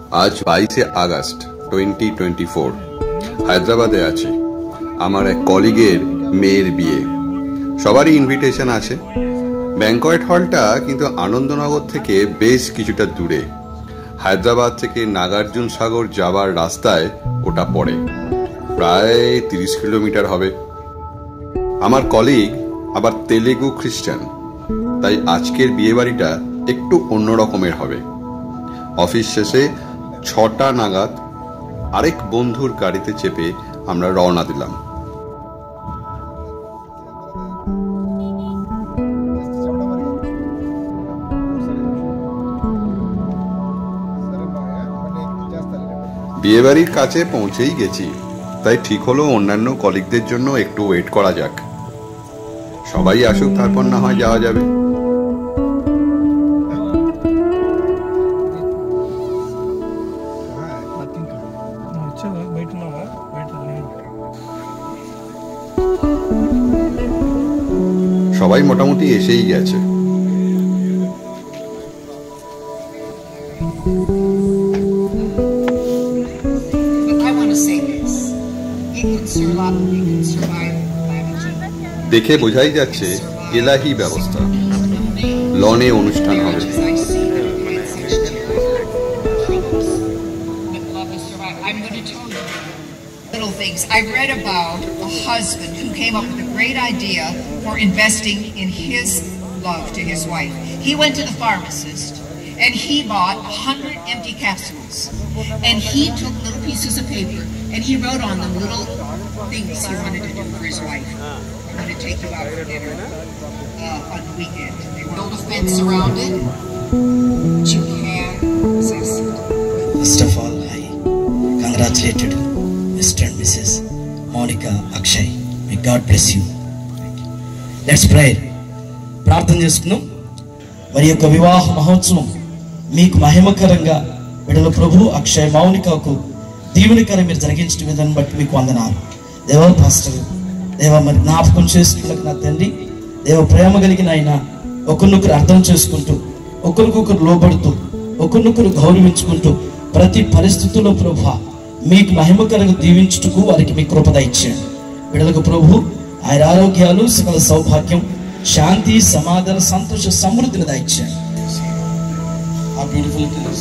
আজ 22শে আগস্ট 2024 হায়দ্রাবাদে আছি। আমার এক কলিগের মেয়ের বিয়ে। সবারই ইনভিটেশন আছে। ব্যাংকোয়েট হলটা কিন্তু আনন্দনগর থেকে বেশ কিছুটা দূরে। হায়দ্রাবাদ থেকে নাগার্জুন সাগর যাওয়ার রাস্তায় ওটা পড়ে, প্রায় 30 কিলোমিটার হবে। আমার কলিগ আবার তেলেগু খ্রিস্টান, তাই আজকের বিয়ে বাড়িটা একটু অন্য রকমের হবে। অফিস শেষে 6টা নাগাদ আরেক বন্ধুর গাড়িতে চেপে আমরা রওনা দিলাম। বিয়েবাড়ির কাছে পৌঁছেই গেছি, তাই ঠিক হলো অন্যান্য কলিগদের জন্য একটু ওয়েট করা যাক। সবাই আসুক, তারপর না হয় যাওয়া যাবে। সবাই মোটামুটি এসেই গেছে। দেখে বোঝাই যাচ্ছে এলাহি ব্যবস্থা। লনে অনুষ্ঠান হবে। I've read about a husband who came up with a great idea for investing in his love to his wife. He went to the pharmacist and he bought 100 empty capsules, and he took little pieces of paper and he wrote on them little things he wanted to do for his wife. I'm going to take you out for dinner on the weekend. They built a fence around it, but you can access it. First of all, I congratulated Mr. and Mrs. Monica Akshay. May God bless you. Let's pray. ప్రార్థన చేస్తున్నాం. మరి యొక్క వివాహ మహోత్సవం మీకు మహిమకరంగా బిడ్డల ప్రభు అక్షయ్ మౌనికకు దీవెనకరం మీరు జరిగించిన విధానం బట్టి మీకు వందనాలు. దేవ పాస్టర్, దేవ మరి జ్ఞాపకం చేసుకున్న నా తండ్రి, దేవ ప్రేమ కలిగిన ఆయన ఒకరినొకరు అర్థం చేసుకుంటూ, ఒకరికొకరు లోబడుతూ, ఒకరినొకరు గౌరవించుకుంటూ ప్రతి పరిస్థితుల్లో ప్రభు మీకు మహిమకరంగా దీవించుటకు వారికి మీ కృప దయచేయండి. బిడ్డలకు ప్రభు ఆయన ఆరోగ్యాలు, సకల సౌభాగ్యం, శాంతి, సమాధాన, సంతోష, సమృద్ధిని దయచేయండి. How beautiful it is.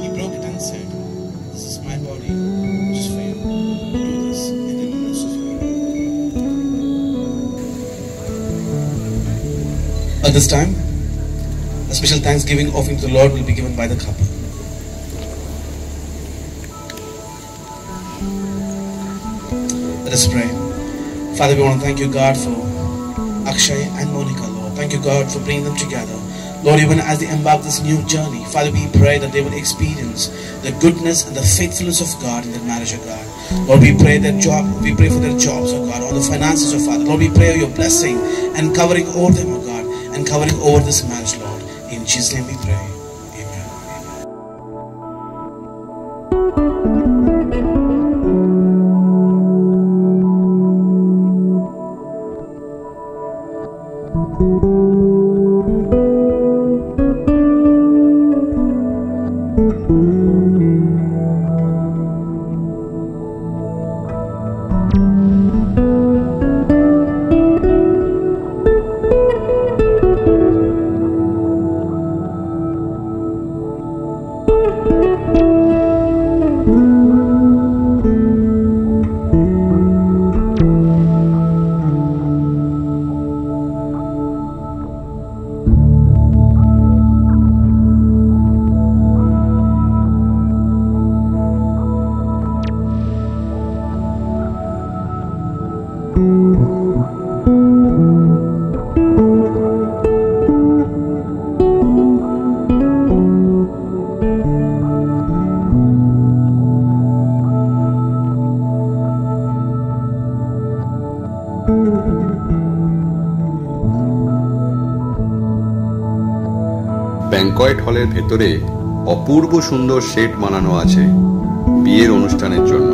He broke it and said, "This is my body, which is for you. Do this in remembrance of me." At this time, a special thanksgiving offering to the Lord will be given by the couple. Let us pray. Father, we want to thank you, God, for Akshay and Monica, Lord. Thank you, God, for bringing them together. Lord, even as they embark this new journey, Father, we pray that they will experience the goodness and the faithfulness of God in their marriage, oh God. Lord, we pray for their jobs, oh God, or the finances, oh Father. Lord, we pray your blessing and covering over them, oh God, and covering over this marriage, Lord. In Jesus' name we pray. Amen. Banquet হলের ভেতরে অপূর্ব সুন্দর set বানানো আছে বিয়ের অনুষ্ঠানের জন্য।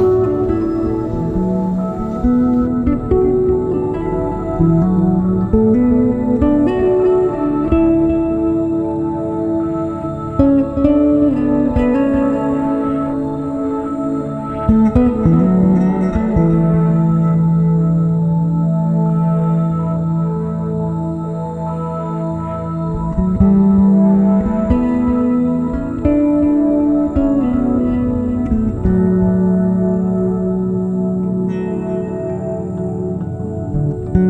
To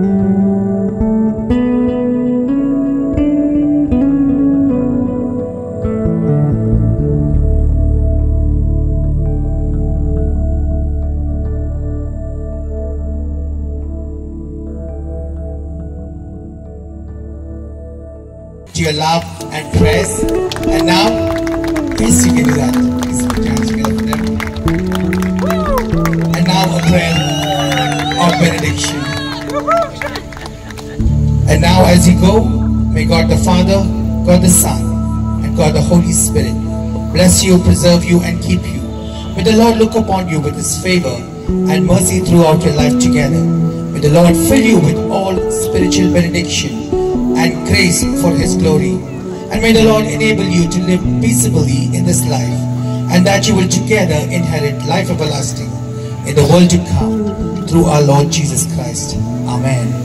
your love and prayers. And now, yes, you can do that. Please put your hands together for them. And now a prayer of benediction. And now as you go, may God the Father, God the Son, and God the Holy Spirit bless you, preserve you, and keep you. May the Lord look upon you with His favor and mercy throughout your life together. May the Lord fill you with all spiritual benediction and grace for His glory. And may the Lord enable you to live peaceably in this life, and that you will together inherit life everlasting in the world to come through our Lord Jesus Christ. Amen.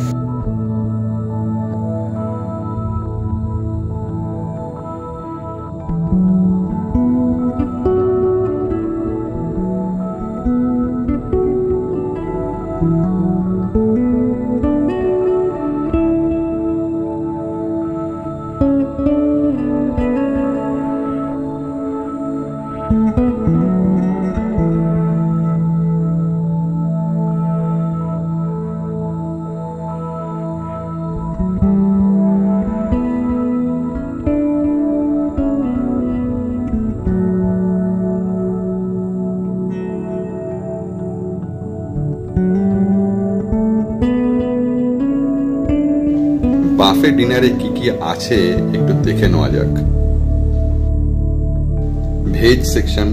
বাফে ডিনারে কি কি আছে একটু দেখে নেওয়া যাক। Veg section,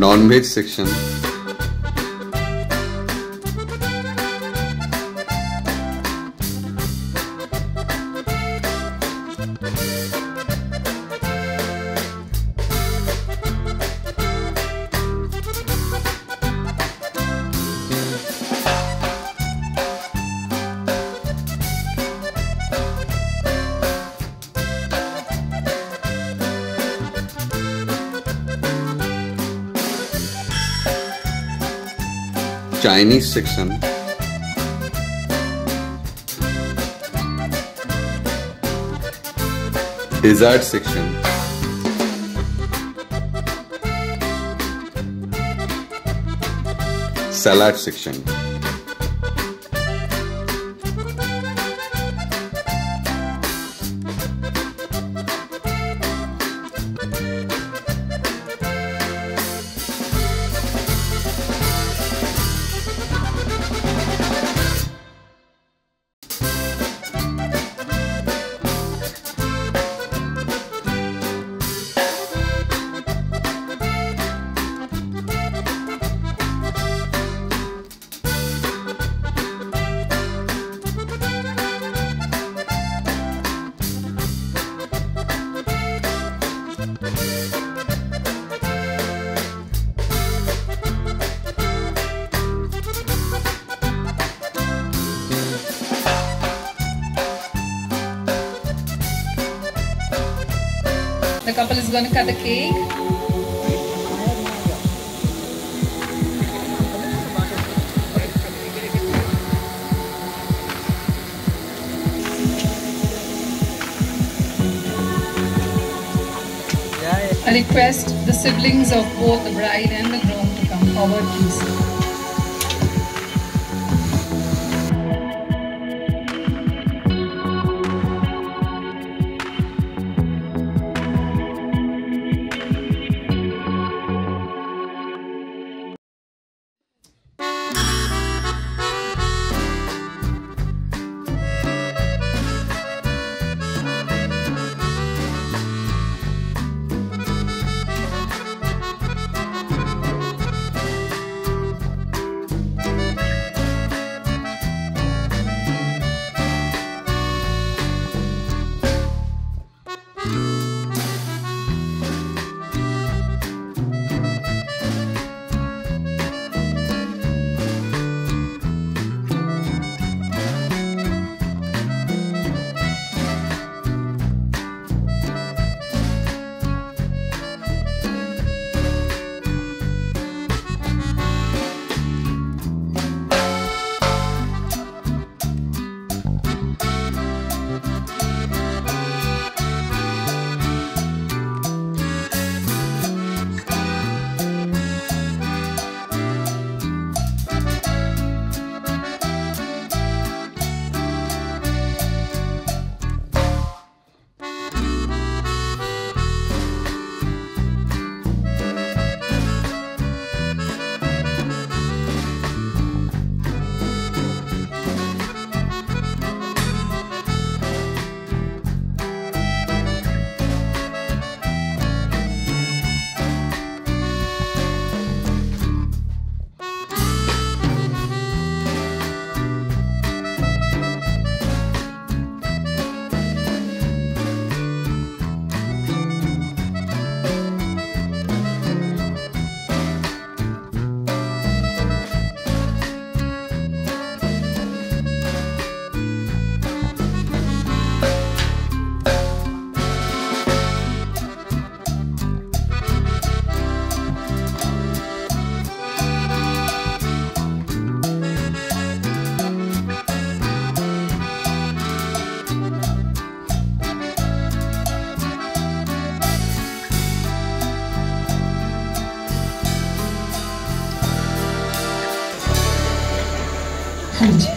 non-veg section, Chinese section, dessert section, salad section, The couple is going to cut the cake. I request the siblings of both the bride and the groom to come forward, please. हाँ जी।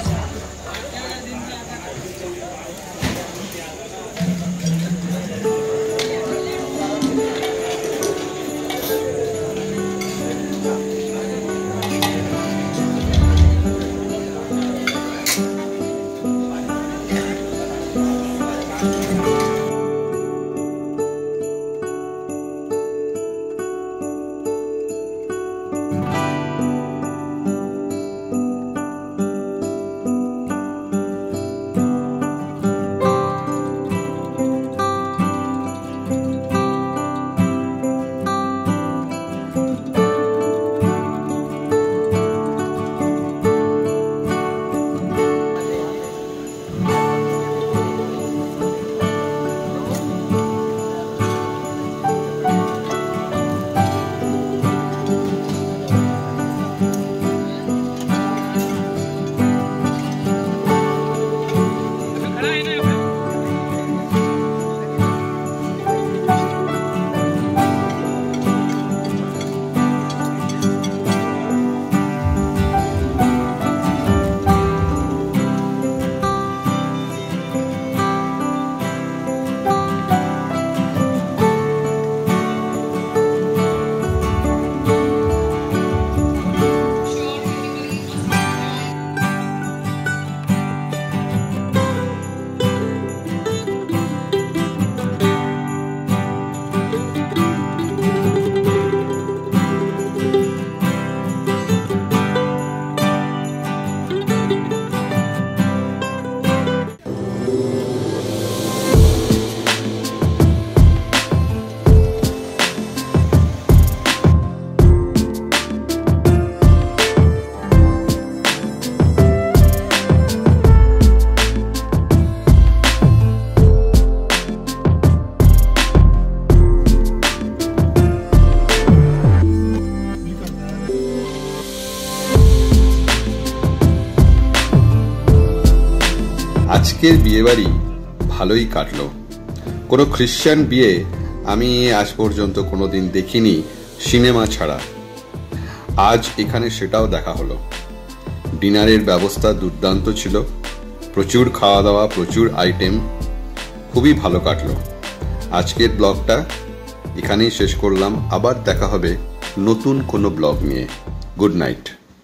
আজকের বিয়েবাড়ি ভালোই কাটলো। কোনো Christian বিয়ে আমি আজ পর্যন্ত কোনোদিন দেখিনি সিনেমা ছাড়া। আজ এখানে সেটাও দেখা হলো। ডিনারের ব্যবস্থা দুর্দান্ত ছিল, প্রচুর খাওয়া দাওয়া, প্রচুর আইটেম, খুবই ভালো কাটলো। আজকের ব্লগটা এখানেই শেষ করলাম। আবার দেখা হবে নতুন কোনো ব্লগ নিয়ে। Good night.